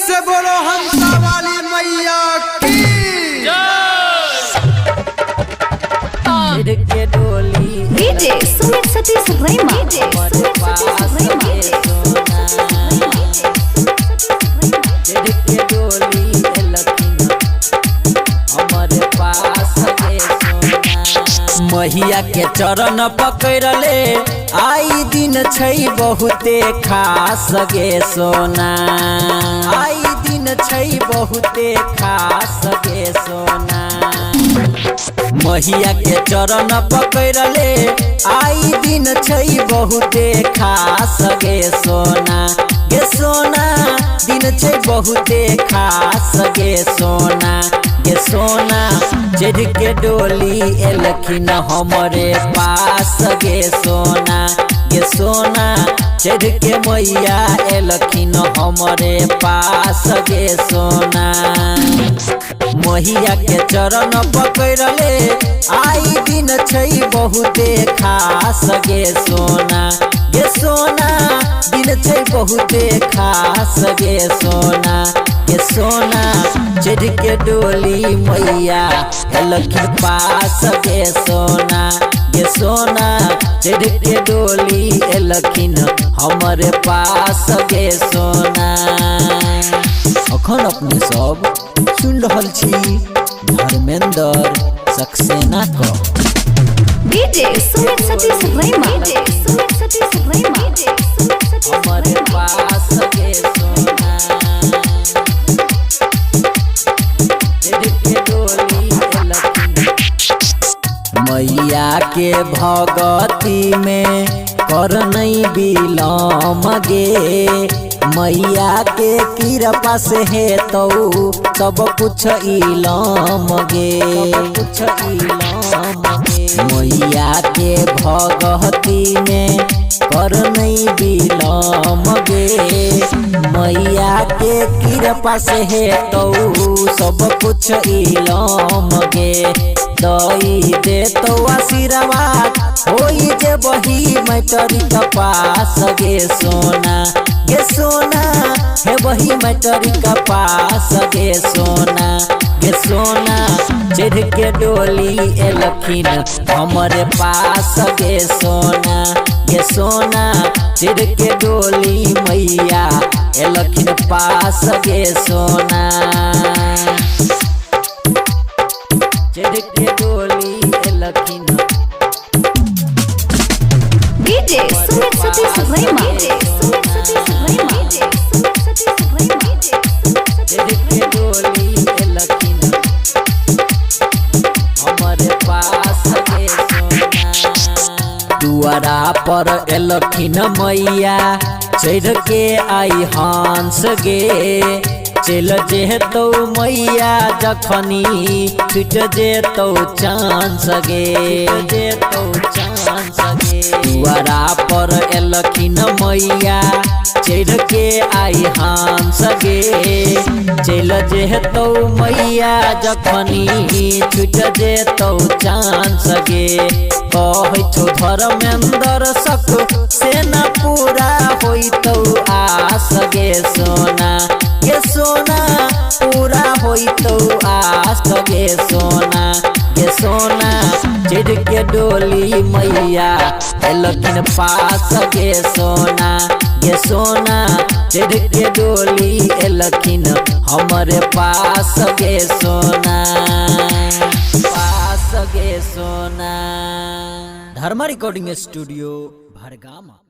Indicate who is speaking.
Speaker 1: से बोलो हंसा वाली मैया की
Speaker 2: के डोली
Speaker 3: डीजे सुमित सतीश रैमा
Speaker 2: के डोली हमारे पास मैया के चरण पकड़ले आई दिन छै बहुते खास गे सोना आई दिन छै बहुते खास गे सोना मैया के चरण पकड़ले आई दिन छै बहुते खास गे सोना दिन छै बहुते खास गे सोना चढ़ के डोली एलखिन हमरे पास गे सोना चढ़ के मैया एलखिन हमरे पास गे सोना मैया के चरण पकड़ले आई दिन छै बहुते खास गे सोना दिन छै बहुते खास गे सोना चढ़ के डोली मैया एलखिन पास गे सोना चढ़ के डोली एलखिन हमरे पास गे सोना। अखन अपने सब सुन रहल छी धर्मेंद्र सक्सेना को
Speaker 3: डीजे सुमित सतीश रैमा
Speaker 2: हमरे पास गे सोना मैया के भगती में करनई बिलम गे मैया के कृपा से है तो सब कुछ इलम गे मैया के भगती में करनई बिलम गे मैया के कृपा से है तो सब कुछ इलम गे दई दे तो आशीर्वाद होई जे बही मैटरिक पास गे सोना है वही मैटरिक पास गे सोना चढ़ के डोली एलखिन हमरे पास गे सोना चढ़ के डोली मैया एलखिन पास गे सोना चढ़ के डोली एलखिन
Speaker 3: डीजे सुमित सतीश रैमा
Speaker 2: चढ़ के डोली एलखिन हमरे पास गे सोना दुआरा पर एलखिन मैया चढ़ के आई हंस गे चल जेतो मैया जखनी छुट जेतो चांस गे दुआरा पर एलखिन मैया चढ़ के आई हंस गे चल जेतो मैया जखनी छुट जेतो चांस गे कहै छो धर्मेंद्र सक से न पूरा होइतो आस गे सोना पूरा होइतो आस गे सोना चढ़ के डोली मैया एलखिन पास गे सोना चढ़ के डोली एलखिन हमरे पास गे सोना धर्मा रिकॉर्डिंग स्टूडियो भरगामा।